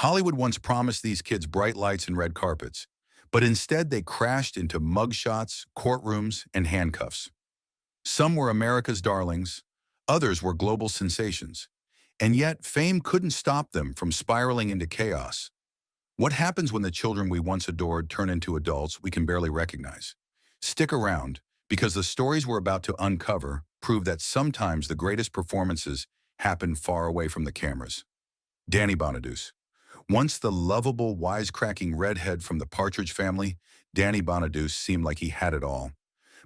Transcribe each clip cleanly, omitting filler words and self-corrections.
Hollywood once promised these kids bright lights and red carpets, but instead they crashed into mugshots, courtrooms, and handcuffs. Some were America's darlings, others were global sensations, and yet fame couldn't stop them from spiraling into chaos. What happens when the children we once adored turn into adults we can barely recognize? Stick around, because the stories we're about to uncover prove that sometimes the greatest performances happen far away from the cameras. Danny Bonaduce. Once the lovable, wisecracking redhead from the Partridge Family, Danny Bonaduce seemed like he had it all.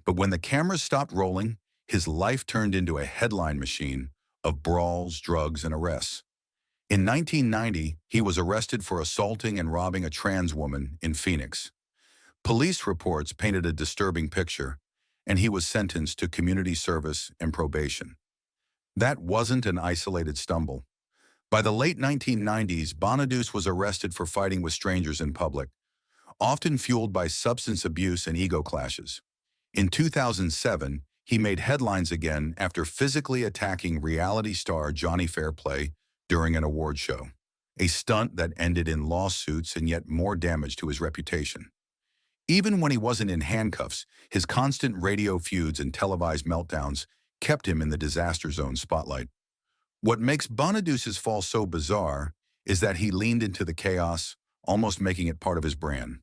But when the cameras stopped rolling, his life turned into a headline machine of brawls, drugs, and arrests. In 1990, he was arrested for assaulting and robbing a trans woman in Phoenix. Police reports painted a disturbing picture, and he was sentenced to community service and probation. That wasn't an isolated stumble. By the late 1990s, Bonaduce was arrested for fighting with strangers in public, often fueled by substance abuse and ego clashes. In 2007, he made headlines again after physically attacking reality star Johnny Fairplay during an award show, a stunt that ended in lawsuits and yet more damage to his reputation. Even when he wasn't in handcuffs, his constant radio feuds and televised meltdowns kept him in the disaster zone spotlight. What makes Bonaduce's fall so bizarre is that he leaned into the chaos, almost making it part of his brand.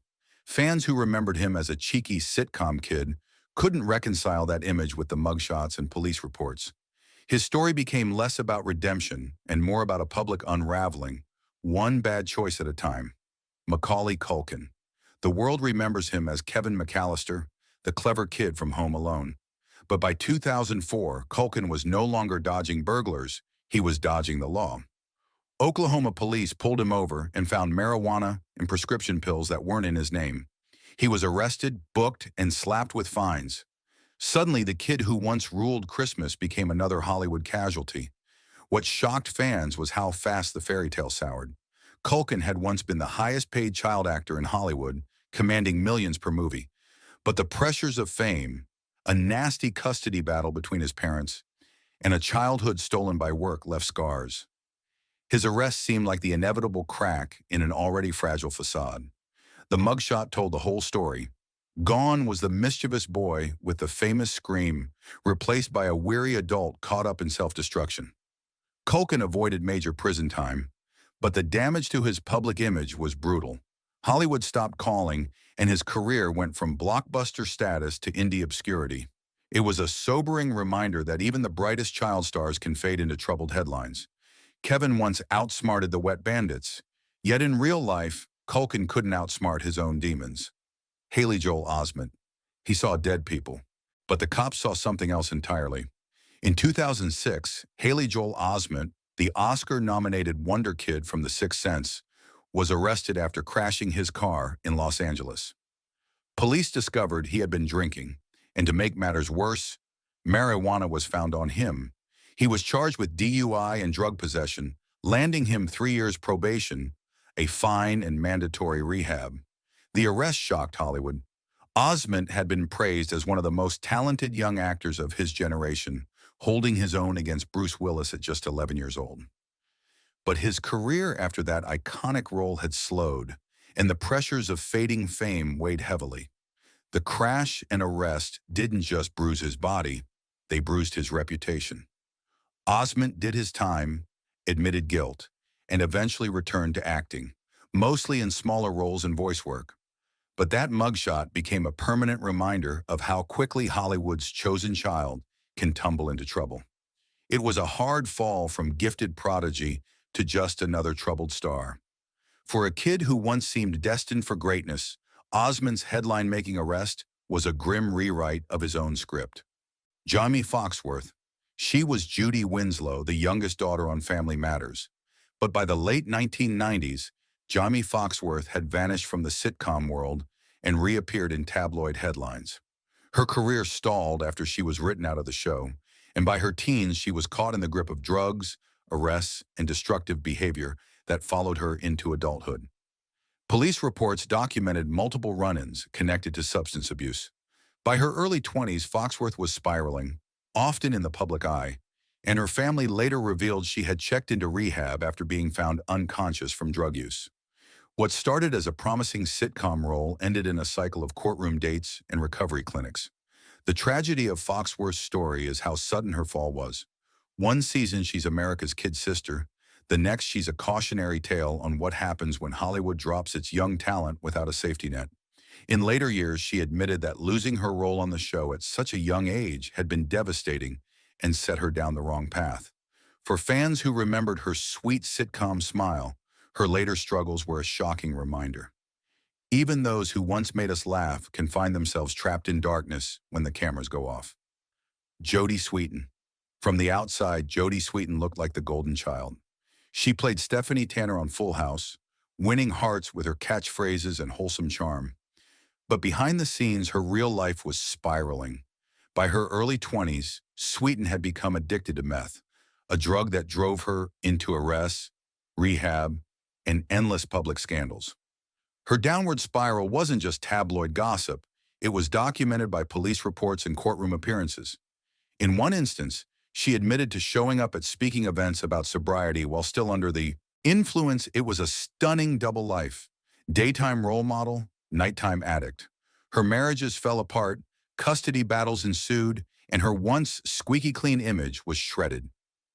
Fans who remembered him as a cheeky sitcom kid couldn't reconcile that image with the mugshots and police reports. His story became less about redemption and more about a public unraveling, one bad choice at a time. Macaulay Culkin. The world remembers him as Kevin McAllister, the clever kid from Home Alone. But by 2004, Culkin was no longer dodging burglars, he was dodging the law. Oklahoma police pulled him over and found marijuana and prescription pills that weren't in his name. He was arrested, booked, and slapped with fines. Suddenly, the kid who once ruled Christmas became another Hollywood casualty. What shocked fans was how fast the fairy tale soured. Culkin had once been the highest-paid child actor in Hollywood, commanding millions per movie. But the pressures of fame, a nasty custody battle between his parents, and a childhood stolen by work left scars. His arrest seemed like the inevitable crack in an already fragile facade. The mugshot told the whole story. Gone was the mischievous boy with the famous scream, replaced by a weary adult caught up in self-destruction. Culkin avoided major prison time, but the damage to his public image was brutal. Hollywood stopped calling, and his career went from blockbuster status to indie obscurity. It was a sobering reminder that even the brightest child stars can fade into troubled headlines. Kevin once outsmarted the Wet Bandits, yet in real life, Culkin couldn't outsmart his own demons. Haley Joel Osment. He saw dead people, but the cops saw something else entirely. In 2006, Haley Joel Osment, the Oscar-nominated wonder kid from The Sixth Sense, was arrested after crashing his car in Los Angeles. Police discovered he had been drinking, and to make matters worse, marijuana was found on him. He was charged with DUI and drug possession, landing him 3 years probation, a fine and mandatory rehab. The arrest shocked Hollywood. Osment had been praised as one of the most talented young actors of his generation, holding his own against Bruce Willis at just 11 years old. But his career after that iconic role had slowed, and the pressures of fading fame weighed heavily. The crash and arrest didn't just bruise his body, they bruised his reputation. Osment did his time, admitted guilt, and eventually returned to acting, mostly in smaller roles and voice work. But that mugshot became a permanent reminder of how quickly Hollywood's chosen child can tumble into trouble. It was a hard fall from gifted prodigy to just another troubled star. For a kid who once seemed destined for greatness, Osment's headline-making arrest was a grim rewrite of his own script. Jamie Foxworth. She was Judy Winslow, the youngest daughter on Family Matters. But by the late 1990s, Jamie Foxworth had vanished from the sitcom world and reappeared in tabloid headlines. Her career stalled after she was written out of the show, and by her teens she was caught in the grip of drugs, arrests, and destructive behavior that followed her into adulthood. Police reports documented multiple run-ins connected to substance abuse. By her early 20s, Foxworth was spiraling, often in the public eye. and her family later revealed she had checked into rehab after being found unconscious from drug use. What started as a promising sitcom role ended in a cycle of courtroom dates and recovery clinics. The tragedy of Foxworth's story is how sudden her fall was. One season she's America's kid sister, the next she's a cautionary tale on what happens when Hollywood drops its young talent without a safety net. In later years, she admitted that losing her role on the show at such a young age had been devastating and set her down the wrong path. For fans who remembered her sweet sitcom smile, her later struggles were a shocking reminder. Even those who once made us laugh can find themselves trapped in darkness when the cameras go off. Jodie Sweetin. From the outside, Jodie Sweetin looked like the golden child. She played Stephanie Tanner on Full House, winning hearts with her catchphrases and wholesome charm. But behind the scenes, her real life was spiraling. By her early 20s, Sweetin had become addicted to meth, a drug that drove her into arrests, rehab, and endless public scandals. Her downward spiral wasn't just tabloid gossip, it was documented by police reports and courtroom appearances. In one instance, she admitted to showing up at speaking events about sobriety while still under the influence. It was a stunning double life. Daytime role model, nighttime addict. Her marriages fell apart, custody battles ensued, and her once squeaky clean image was shredded.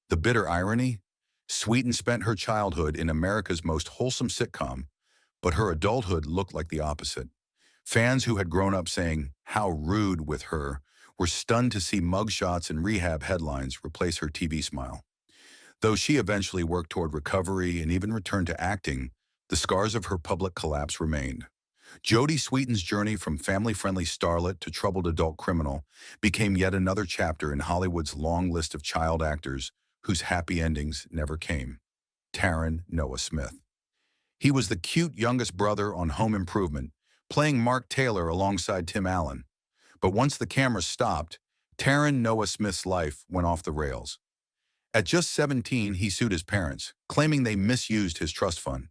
The bitter irony? Sweetin spent her childhood in America's most wholesome sitcom, but her adulthood looked like the opposite. Fans who had grown up saying, "How rude" with her, were stunned to see mugshots and rehab headlines replace her TV smile. Though she eventually worked toward recovery and even returned to acting, the scars of her public collapse remained. Jodie Sweetin's journey from family-friendly starlet to troubled adult criminal became yet another chapter in Hollywood's long list of child actors whose happy endings never came. Taron Noah Smith. He was the cute youngest brother on Home Improvement, playing Mark Taylor alongside Tim Allen. But once the camera stopped, Taron Noah Smith's life went off the rails. At just 17, he sued his parents, claiming they misused his trust fund.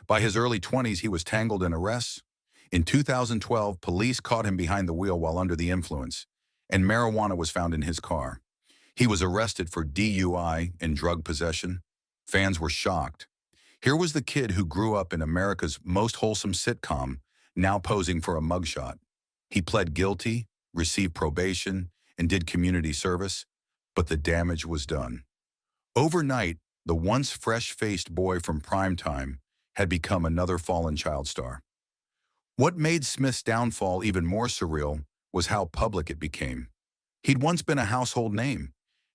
By his early 20s, he was tangled in arrests. In 2012, police caught him behind the wheel while under the influence, and marijuana was found in his car. He was arrested for DUI and drug possession. Fans were shocked. Here was the kid who grew up in America's most wholesome sitcom, now posing for a mugshot. He pled guilty, received probation, and did community service, but the damage was done. Overnight, the once fresh-faced boy from primetime had become another fallen child star. What made Smith's downfall even more surreal was how public it became. He'd once been a household name,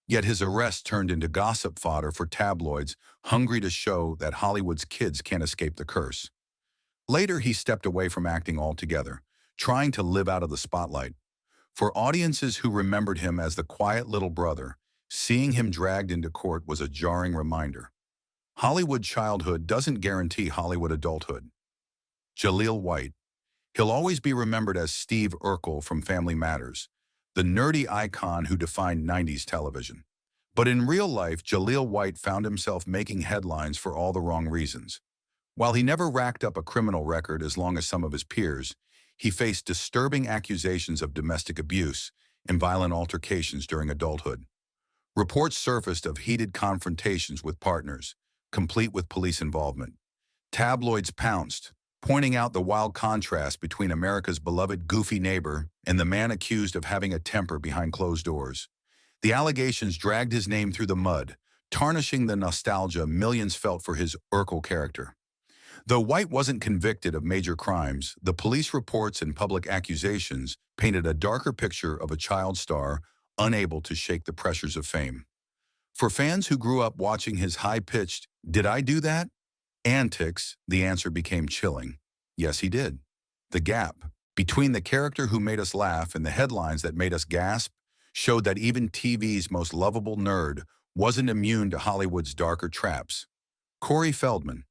yet his arrest turned into gossip fodder for tabloids hungry to show that Hollywood's kids can't escape the curse. Later, he stepped away from acting altogether, trying to live out of the spotlight. For audiences who remembered him as the quiet little brother, seeing him dragged into court was a jarring reminder. Hollywood childhood doesn't guarantee Hollywood adulthood. Jaleel White. He'll always be remembered as Steve Urkel from Family Matters, the nerdy icon who defined 90s television. But in real life, Jaleel White found himself making headlines for all the wrong reasons. While he never racked up a criminal record as long as some of his peers, he faced disturbing accusations of domestic abuse and violent altercations during adulthood. Reports surfaced of heated confrontations with partners, complete with police involvement. Tabloids pounced, pointing out the wild contrast between America's beloved goofy neighbor and the man accused of having a temper behind closed doors. The allegations dragged his name through the mud, tarnishing the nostalgia millions felt for his Urkel character. Though White wasn't convicted of major crimes, the police reports and public accusations painted a darker picture of a child star unable to shake the pressures of fame. For fans who grew up watching his high-pitched, "Did I do that?" antics, the answer became chilling. Yes, he did. The gap between the character who made us laugh and the headlines that made us gasp showed that even TV's most lovable nerd wasn't immune to Hollywood's darker traps. Corey Feldman.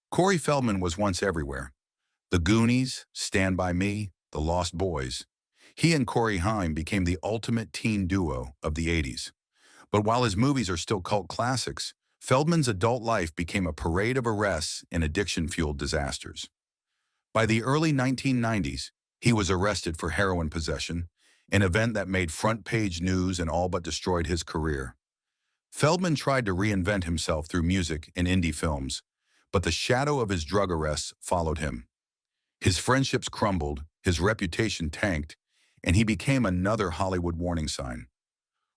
Corey Feldman was once everywhere. The Goonies, Stand By Me, The Lost Boys. He and Corey Haim became the ultimate teen duo of the 80s. But while his movies are still cult classics, Feldman's adult life became a parade of arrests and addiction-fueled disasters. By the early 1990s, he was arrested for heroin possession, an event that made front-page news and all but destroyed his career. Feldman tried to reinvent himself through music and indie films, but the shadow of his drug arrests followed him. His friendships crumbled, his reputation tanked, and he became another Hollywood warning sign.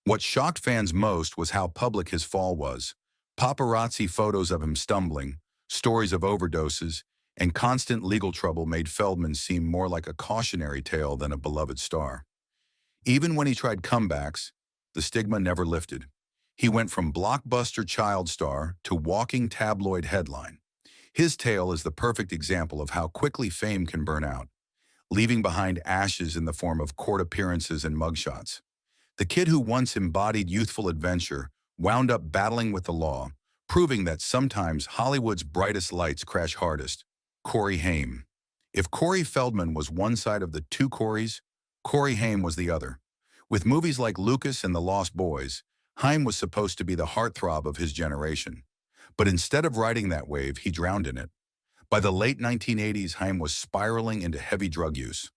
What shocked fans most was how public his fall was. Paparazzi photos of him stumbling, stories of overdoses, and constant legal trouble made Feldman seem more like a cautionary tale than a beloved star. Even when he tried comebacks, the stigma never lifted. He went from blockbuster child star to walking tabloid headline. His tale is the perfect example of how quickly fame can burn out, leaving behind ashes in the form of court appearances and mugshots. The kid who once embodied youthful adventure wound up battling with the law, proving that sometimes Hollywood's brightest lights crash hardest. Corey Haim. If Corey Feldman was one side of the two Coreys, Corey Haim was the other. With movies like Lucas and The Lost Boys, Haim was supposed to be the heartthrob of his generation. But instead of riding that wave, he drowned in it. By the late 1980s, Haim was spiraling into heavy drug use.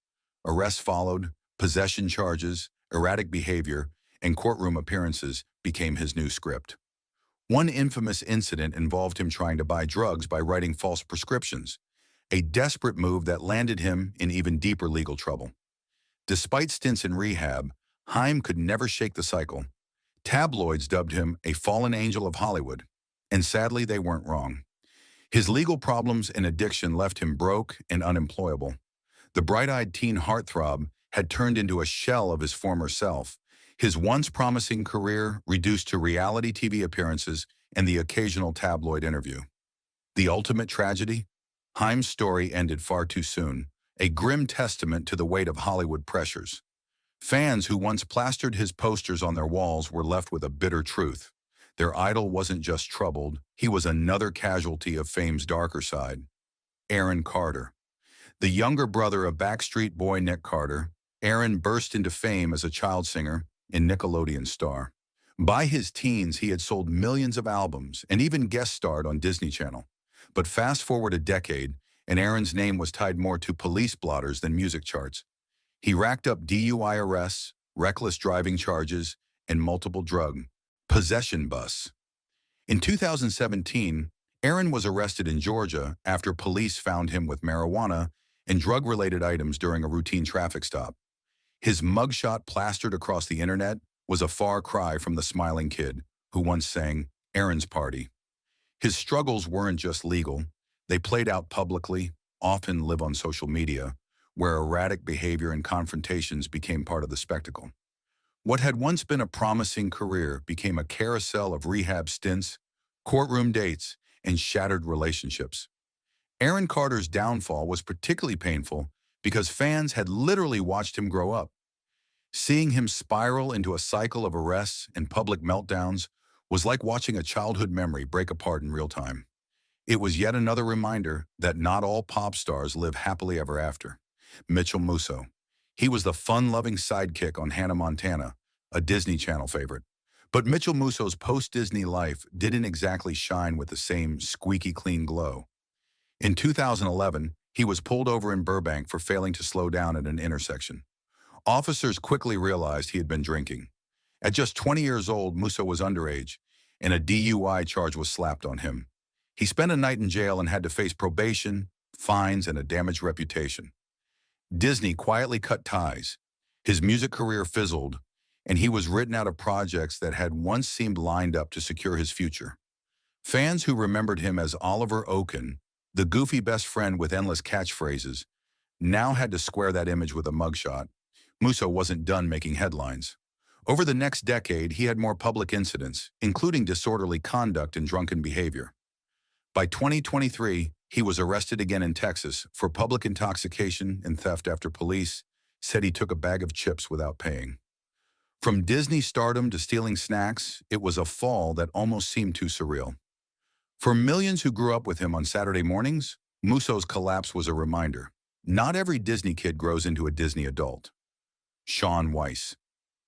Arrests followed, possession charges, erratic behavior, and courtroom appearances became his new script. One infamous incident involved him trying to buy drugs by writing false prescriptions, a desperate move that landed him in even deeper legal trouble. Despite stints in rehab, Haim could never shake the cycle. Tabloids dubbed him a fallen angel of Hollywood, and sadly they weren't wrong. His legal problems and addiction left him broke and unemployable. The bright-eyed teen heartthrob had turned into a shell of his former self, his once promising career reduced to reality TV appearances and the occasional tabloid interview. The ultimate tragedy? Haim's story ended far too soon, a grim testament to the weight of Hollywood pressures. Fans who once plastered his posters on their walls were left with a bitter truth. Their idol wasn't just troubled, he was another casualty of fame's darker side. Aaron Carter. The younger brother of Backstreet Boy Nick Carter, Aaron burst into fame as a child singer and Nickelodeon star. By his teens, he had sold millions of albums and even guest starred on Disney Channel. But fast forward a decade, and Aaron's name was tied more to police blotters than music charts. He racked up DUI arrests, reckless driving charges, and multiple drug possession busts. In 2017, Aaron was arrested in Georgia after police found him with marijuana and drug-related items during a routine traffic stop. His mugshot plastered across the internet was a far cry from the smiling kid who once sang Aaron's Party. His struggles weren't just legal. They played out publicly, often live on social media, where erratic behavior and confrontations became part of the spectacle. What had once been a promising career became a carousel of rehab stints, courtroom dates, and shattered relationships. Aaron Carter's downfall was particularly painful because fans had literally watched him grow up. Seeing him spiral into a cycle of arrests and public meltdowns was like watching a childhood memory break apart in real time. It was yet another reminder that not all pop stars live happily ever after. Mitchell Musso. He was the fun-loving sidekick on Hannah Montana, a Disney Channel favorite. But Mitchell Musso's post-Disney life didn't exactly shine with the same squeaky clean glow. In 2011, he was pulled over in Burbank for failing to slow down at an intersection. Officers quickly realized he had been drinking. At just 20 years old, Musso was underage, and a DUI charge was slapped on him. He spent a night in jail and had to face probation, fines, and a damaged reputation. Disney quietly cut ties. His music career fizzled, and he was written out of projects that had once seemed lined up to secure his future. Fans who remembered him as Oliver Oaken, the goofy best friend with endless catchphrases, now had to square that image with a mugshot. Musso wasn't done making headlines. Over the next decade, he had more public incidents, including disorderly conduct and drunken behavior. By 2023, he was arrested again in Texas for public intoxication and theft after police said he took a bag of chips without paying. From Disney stardom to stealing snacks, it was a fall that almost seemed too surreal. For millions who grew up with him on Saturday mornings, Musso's collapse was a reminder. Not every Disney kid grows into a Disney adult. Shaun Weiss.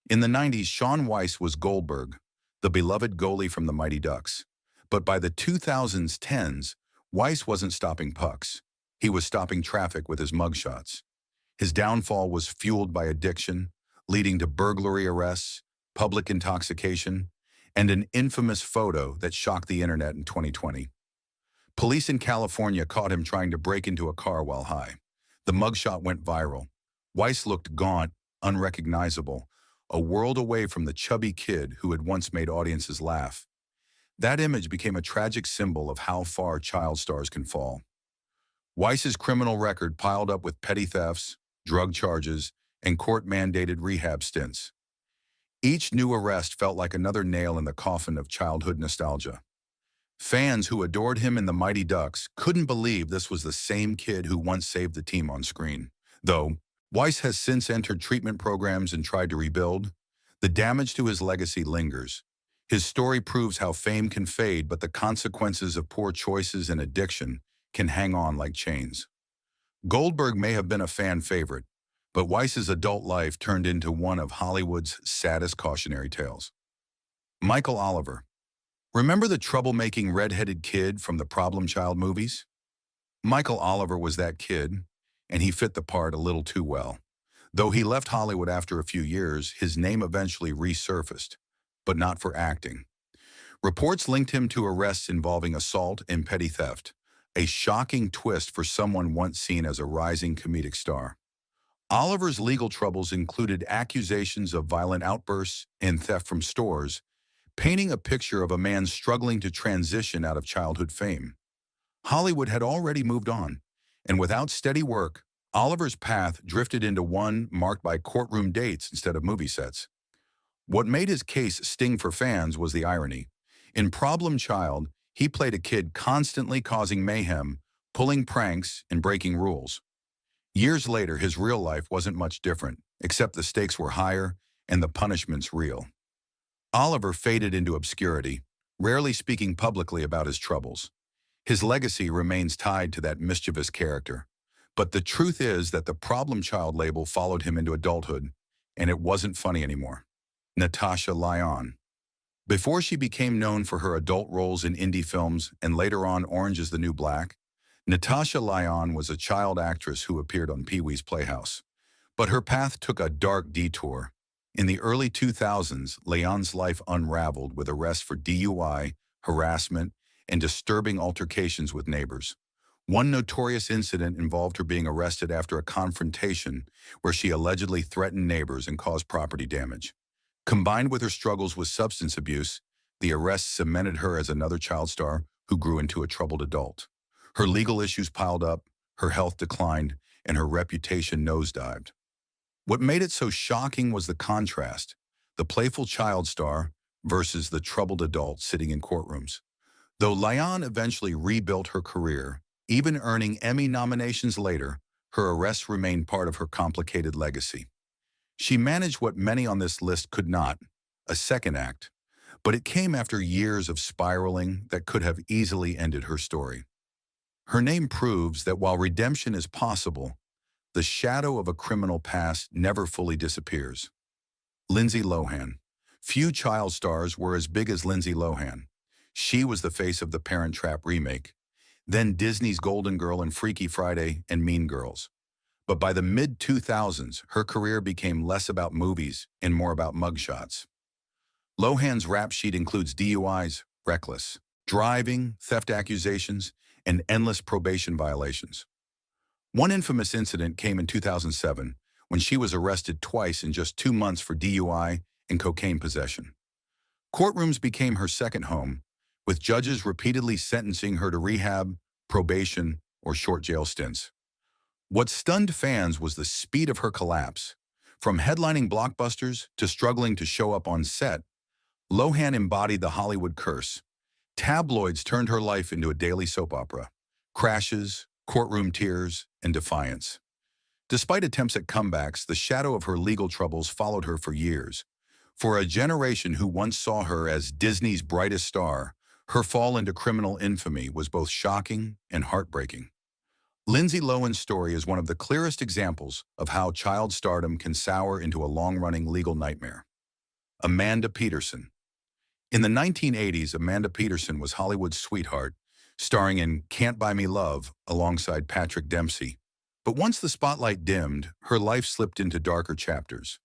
In the 90s, Shaun Weiss was Goldberg, the beloved goalie from the Mighty Ducks. But by the 2010s, Weiss wasn't stopping pucks. He was stopping traffic with his mugshots. His downfall was fueled by addiction, leading to burglary arrests, public intoxication, and an infamous photo that shocked the internet in 2020. Police in California caught him trying to break into a car while high. The mugshot went viral. Weiss looked gaunt, unrecognizable, a world away from the chubby kid who had once made audiences laugh. That image became a tragic symbol of how far child stars can fall. Weiss's criminal record piled up with petty thefts, drug charges, and court-mandated rehab stints. Each new arrest felt like another nail in the coffin of childhood nostalgia. Fans who adored him in The Mighty Ducks couldn't believe this was the same kid who once saved the team on screen. Though Weiss has since entered treatment programs and tried to rebuild, the damage to his legacy lingers. His story proves how fame can fade, but the consequences of poor choices and addiction can hang on like chains. Goldberg may have been a fan favorite, but Weiss's adult life turned into one of Hollywood's saddest cautionary tales. Michael Oliver. Remember the troublemaking red-headed kid from the Problem Child movies? Michael Oliver was that kid, and he fit the part a little too well. Though he left Hollywood after a few years, his name eventually resurfaced, but not for acting. Reports linked him to arrests involving assault and petty theft, a shocking twist for someone once seen as a rising comedic star. Oliver's legal troubles included accusations of violent outbursts and theft from stores, painting a picture of a man struggling to transition out of childhood fame. Hollywood had already moved on, and without steady work, Oliver's path drifted into one marked by courtroom dates instead of movie sets. What made his case sting for fans was the irony. In Problem Child, he played a kid constantly causing mayhem, pulling pranks, and breaking rules. Years later, his real life wasn't much different, except the stakes were higher and the punishments real. Oliver faded into obscurity, rarely speaking publicly about his troubles. His legacy remains tied to that mischievous character. But the truth is that the Problem Child label followed him into adulthood, and it wasn't funny anymore. Natasha Lyonne. Before she became known for her adult roles in indie films and later on Orange is the New Black, Natasha Lyonne was a child actress who appeared on Pee-wee's Playhouse. But her path took a dark detour. In the early 2000s, Lyonne's life unraveled with arrests for DUI, harassment, and disturbing altercations with neighbors. One notorious incident involved her being arrested after a confrontation where she allegedly threatened neighbors and caused property damage. Combined with her struggles with substance abuse, the arrest cemented her as another child star who grew into a troubled adult. Her legal issues piled up, her health declined, and her reputation nosedived. What made it so shocking was the contrast, the playful child star versus the troubled adult sitting in courtrooms. Though Lyonne eventually rebuilt her career, even earning Emmy nominations later, her arrests remained part of her complicated legacy. She managed what many on this list could not, a second act, but it came after years of spiraling that could have easily ended her story. Her name proves that while redemption is possible, the shadow of a criminal past never fully disappears. Lindsay Lohan. Few child stars were as big as Lindsay Lohan. She was the face of the Parent Trap remake, then Disney's Golden Girl in Freaky Friday and Mean Girls. But by the mid-2000s, her career became less about movies and more about mugshots. Lohan's rap sheet includes DUIs, reckless, driving, theft accusations, and endless probation violations. One infamous incident came in 2007 when she was arrested twice in just 2 months for DUI and cocaine possession. Courtrooms became her second home, with judges repeatedly sentencing her to rehab, probation, or short jail stints. What stunned fans was the speed of her collapse. From headlining blockbusters to struggling to show up on set, Lohan embodied the Hollywood curse. Tabloids turned her life into a daily soap opera. Crashes, courtroom tears, and defiance. Despite attempts at comebacks, the shadow of her legal troubles followed her for years. For a generation who once saw her as Disney's brightest star, her fall into criminal infamy was both shocking and heartbreaking. Lindsay Lohan's story is one of the clearest examples of how child stardom can sour into a long-running legal nightmare. Amanda Peterson. In the 1980s, Amanda Peterson was Hollywood's sweetheart, starring in Can't Buy Me Love alongside Patrick Dempsey. But once the spotlight dimmed, her life slipped into darker chapters.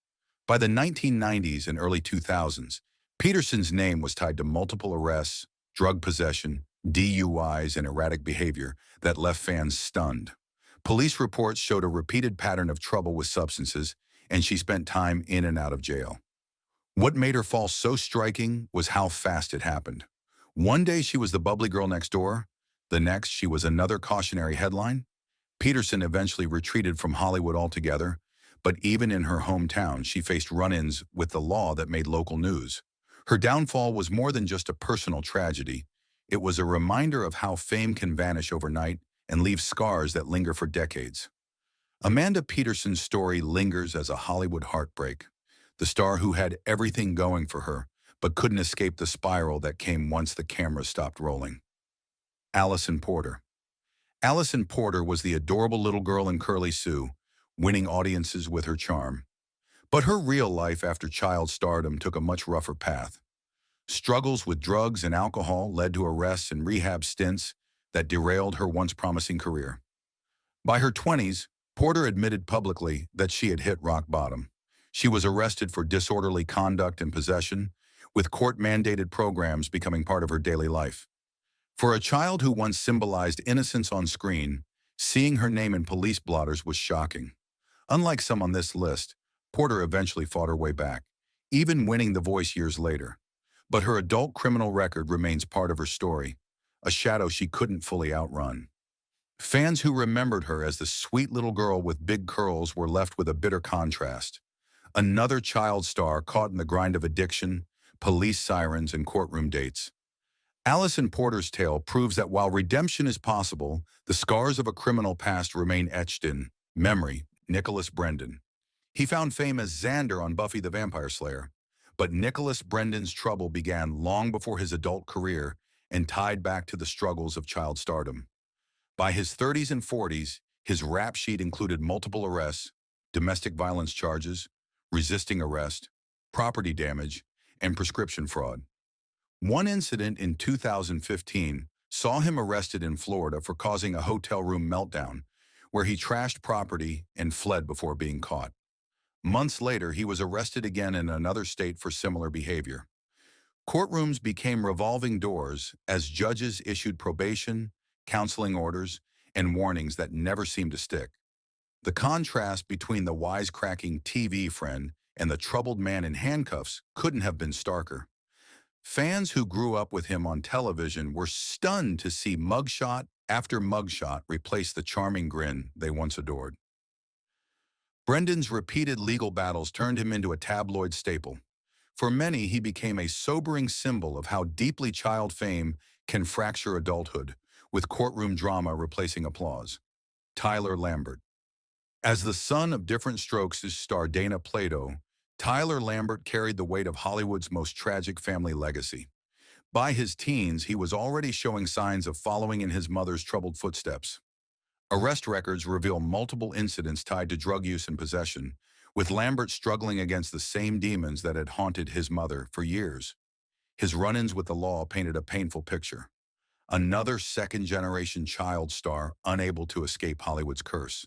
By the 1990s and early 2000s, Peterson's name was tied to multiple arrests, drug possession, DUIs, and erratic behavior that left fans stunned. Police reports showed a repeated pattern of trouble with substances, and she spent time in and out of jail. What made her fall so striking was how fast it happened. One day she was the bubbly girl next door, the next she was another cautionary headline. Peterson eventually retreated from Hollywood altogether, but even in her hometown, she faced run-ins with the law that made local news. Her downfall was more than just a personal tragedy. It was a reminder of how fame can vanish overnight and leave scars that linger for decades. Amanda Peterson's story lingers as a Hollywood heartbreak. The star who had everything going for her, but couldn't escape the spiral that came once the camera stopped rolling. Allison Porter. Allison Porter was the adorable little girl in Curly Sue, winning audiences with her charm. But her real life after child stardom took a much rougher path. Struggles with drugs and alcohol led to arrests and rehab stints that derailed her once promising career. By her 20s, Porter admitted publicly that she had hit rock bottom. She was arrested for disorderly conduct and possession, with court-mandated programs becoming part of her daily life. For a child who once symbolized innocence on screen, seeing her name in police blotters was shocking. Unlike some on this list, Porter eventually fought her way back, even winning The Voice years later. But her adult criminal record remains part of her story, a shadow she couldn't fully outrun. Fans who remembered her as the sweet little girl with big curls were left with a bitter contrast. Another child star caught in the grind of addiction, police sirens, and courtroom dates. Allison Porter's tale proves that while redemption is possible, the scars of a criminal past remain etched in memory. Nicholas Brendan. He found fame as Xander on Buffy the Vampire Slayer, but Nicholas Brendan's trouble began long before his adult career and tied back to the struggles of child stardom. By his 30s and 40s, his rap sheet included multiple arrests, domestic violence charges, resisting arrest, property damage, and prescription fraud. One incident in 2015 saw him arrested in Florida for causing a hotel room meltdown, where he trashed property and fled before being caught. Months later, he was arrested again in another state for similar behavior. Courtrooms became revolving doors as judges issued probation, counseling orders, and warnings that never seemed to stick. The contrast between the wisecracking TV friend and the troubled man in handcuffs couldn't have been starker. Fans who grew up with him on television were stunned to see mugshot after mugshot replace the charming grin they once adored. Brendan's repeated legal battles turned him into a tabloid staple. For many, he became a sobering symbol of how deeply child fame can fracture adulthood, with courtroom drama replacing applause. Tyler Lambert. As the son of Different Strokes' star Dana Plato, Tyler Lambert carried the weight of Hollywood's most tragic family legacy. By his teens, he was already showing signs of following in his mother's troubled footsteps. Arrest records reveal multiple incidents tied to drug use and possession, with Lambert struggling against the same demons that had haunted his mother for years. His run-ins with the law painted a painful picture. Another second-generation child star unable to escape Hollywood's curse.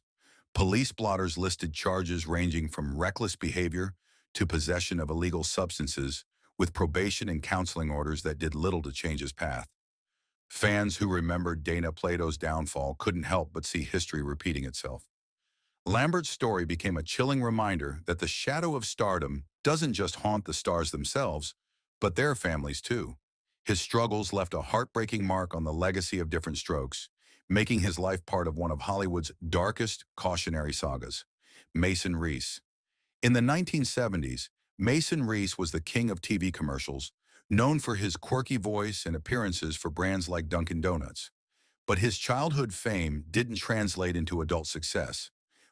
Police blotters listed charges ranging from reckless behavior to possession of illegal substances, with probation and counseling orders that did little to change his path. Fans who remembered Dana Plato's downfall couldn't help but see history repeating itself. Lambert's story became a chilling reminder that the shadow of stardom doesn't just haunt the stars themselves, but their families too. His struggles left a heartbreaking mark on the legacy of Different Strokes, making his life part of one of Hollywood's darkest cautionary sagas. Mason Reese. In the 1970s, Mason Reese was the king of TV commercials, known for his quirky voice and appearances for brands like Dunkin' Donuts. But his childhood fame didn't translate into adult success.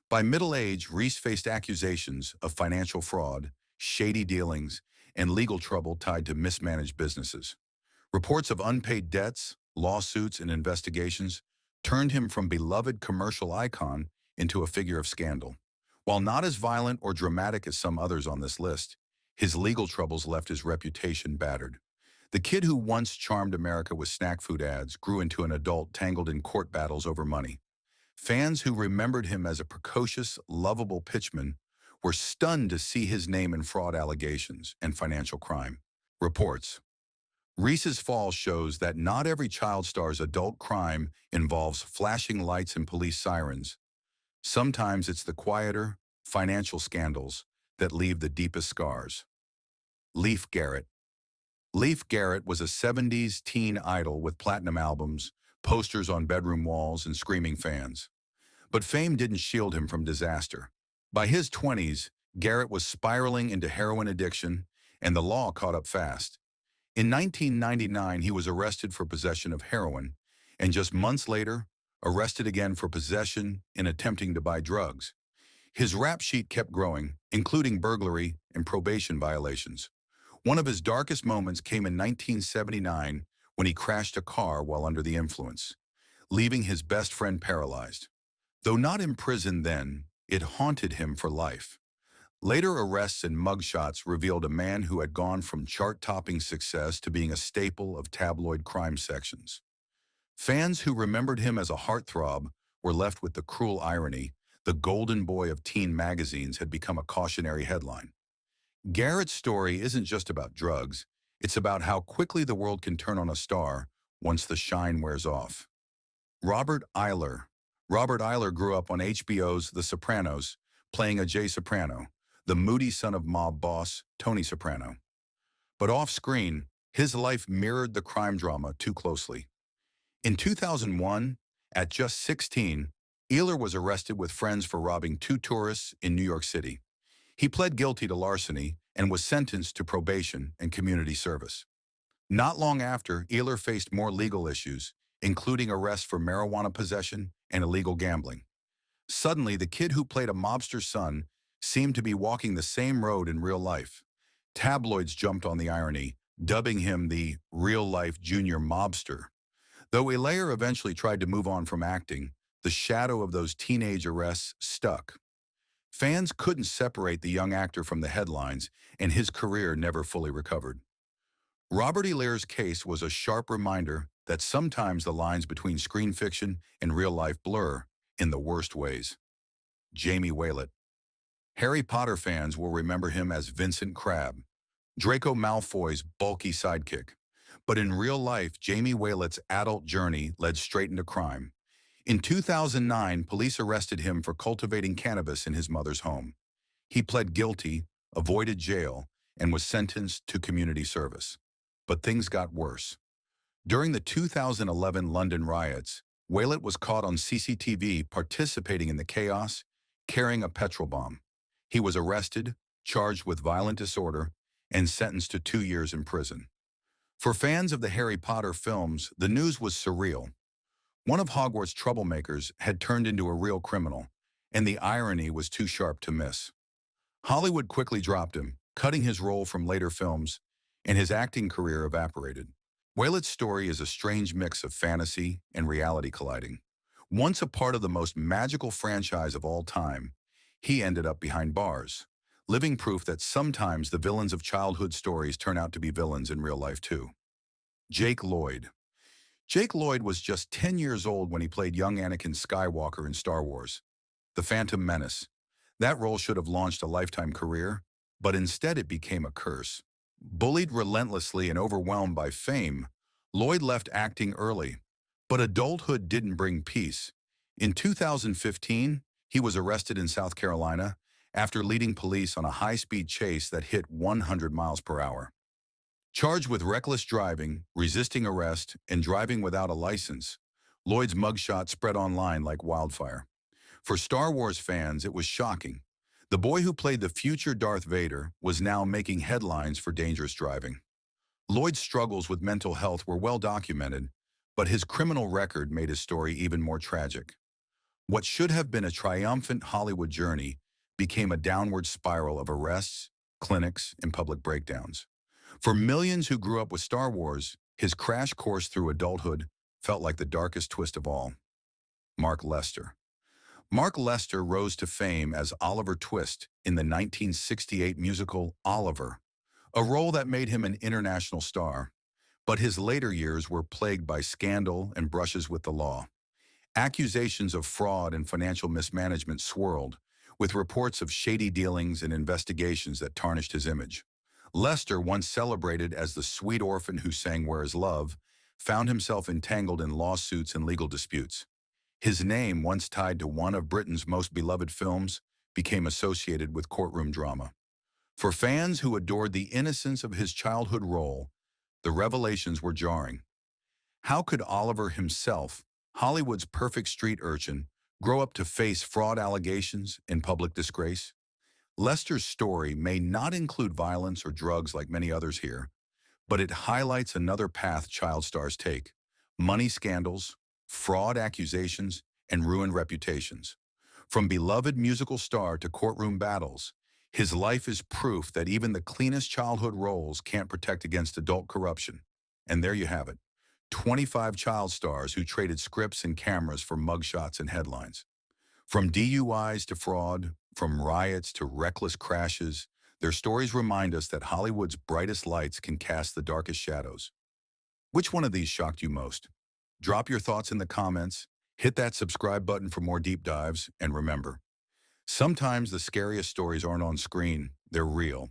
By middle age, Reese faced accusations of financial fraud, shady dealings, and legal trouble tied to mismanaged businesses. Reports of unpaid debts, lawsuits, and investigations turned him from beloved commercial icon into a figure of scandal. While not as violent or dramatic as some others on this list, his legal troubles left his reputation battered. The kid who once charmed America with snack food ads grew into an adult tangled in court battles over money. Fans who remembered him as a precocious, lovable pitchman were stunned to see his name in fraud allegations and financial crime. Reports. Reese's Fall shows that not every child star's adult crime involves flashing lights and police sirens. Sometimes it's the quieter, financial scandals that leave the deepest scars. Leif Garrett. Leif Garrett was a 70s teen idol with platinum albums, posters on bedroom walls, and screaming fans. But fame didn't shield him from disaster. By his 20s, Garrett was spiraling into heroin addiction, and the law caught up fast. In 1999, he was arrested for possession of heroin, and just months later, arrested again for possession and attempting to buy drugs. His rap sheet kept growing, including burglary and probation violations. One of his darkest moments came in 1979 when he crashed a car while under the influence, leaving his best friend paralyzed. Though not imprisoned then, it haunted him for life. Later arrests and mugshots revealed a man who had gone from chart-topping success to being a staple of tabloid crime sections. Fans who remembered him as a heartthrob were left with the cruel irony: the golden boy of teen magazines had become a cautionary headline. Garrett's story isn't just about drugs, it's about how quickly the world can turn on a star once the shine wears off. Robert Eiler. Robert Eiler grew up on HBO's The Sopranos, playing a Jay Soprano, the moody son of mob boss Tony Soprano. But off-screen, his life mirrored the crime drama too closely. In 2001, at just 16, Eiler was arrested with friends for robbing two tourists in New York City. He pled guilty to larceny and was sentenced to probation and community service. Not long after, Eiler faced more legal issues, including arrests for marijuana possession and illegal gambling. Suddenly, the kid who played a mobster's son seemed to be walking the same road in real life. Tabloids jumped on the irony, dubbing him the real-life junior mobster. Though Eiler eventually tried to move on from acting, the shadow of those teenage arrests stuck. Fans couldn't separate the young actor from the headlines, and his career never fully recovered. Robert Eiler's case was a sharp reminder that sometimes the lines between screen fiction and real life blur in the worst ways. Jamie Waylett. Harry Potter fans will remember him as Vincent Crabbe, Draco Malfoy's bulky sidekick. But in real life, Jamie Waylett's adult journey led straight into crime. In 2009, police arrested him for cultivating cannabis in his mother's home. He pled guilty, avoided jail, and was sentenced to community service. But things got worse. During the 2011 London riots, Waylett was caught on CCTV participating in the chaos, carrying a petrol bomb. He was arrested, charged with violent disorder, and sentenced to 2 years in prison. For fans of the Harry Potter films, the news was surreal. One of Hogwarts' troublemakers had turned into a real criminal, and the irony was too sharp to miss. Hollywood quickly dropped him, cutting his role from later films, and his acting career evaporated. Waylett's story is a strange mix of fantasy and reality colliding. Once a part of the most magical franchise of all time, he ended up behind bars, living proof that sometimes the villains of childhood stories turn out to be villains in real life too. Jake Lloyd. Jake Lloyd was just 10 years old when he played young Anakin Skywalker in Star Wars, The Phantom Menace. That role should have launched a lifetime career, but instead it became a curse. Bullied relentlessly and overwhelmed by fame, Lloyd left acting early, but adulthood didn't bring peace. In 2015, he was arrested in South Carolina after leading police on a high-speed chase that hit 100 miles per hour. Charged with reckless driving, resisting arrest, and driving without a license, Lloyd's mugshot spread online like wildfire. For Star Wars fans, it was shocking. The boy who played the future Darth Vader was now making headlines for dangerous driving. Lloyd's struggles with mental health were well documented, but his criminal record made his story even more tragic. What should have been a triumphant Hollywood journey became a downward spiral of arrests, clinics, and public breakdowns. For millions who grew up with Star Wars, his crash course through adulthood felt like the darkest twist of all. Mark Lester. Mark Lester rose to fame as Oliver Twist in the 1968 musical Oliver, a role that made him an international star. But his later years were plagued by scandal and brushes with the law. Accusations of fraud and financial mismanagement swirled, with reports of shady dealings and investigations that tarnished his image. Lester, once celebrated as the sweet orphan who sang Where Is Love, found himself entangled in lawsuits and legal disputes. His name, once tied to one of Britain's most beloved films, became associated with courtroom drama. For fans who adored the innocence of his childhood role, the revelations were jarring. How could Oliver himself, Hollywood's perfect street urchin, grow up to face fraud allegations and public disgrace? Lester's story may not include violence or drugs like many others here, but it highlights another path child stars take: money scandals, fraud accusations, and ruined reputations. From beloved musical star to courtroom battles, his life is proof that even the cleanest childhood roles can't protect against adult corruption. And there you have it, 25 child stars who traded scripts and cameras for mugshots and headlines. From DUIs to fraud, from riots to reckless crashes, their stories remind us that Hollywood's brightest lights can cast the darkest shadows. Which one of these shocked you most? Drop your thoughts in the comments, hit that subscribe button for more deep dives, and remember, sometimes the scariest stories aren't on screen, they're real.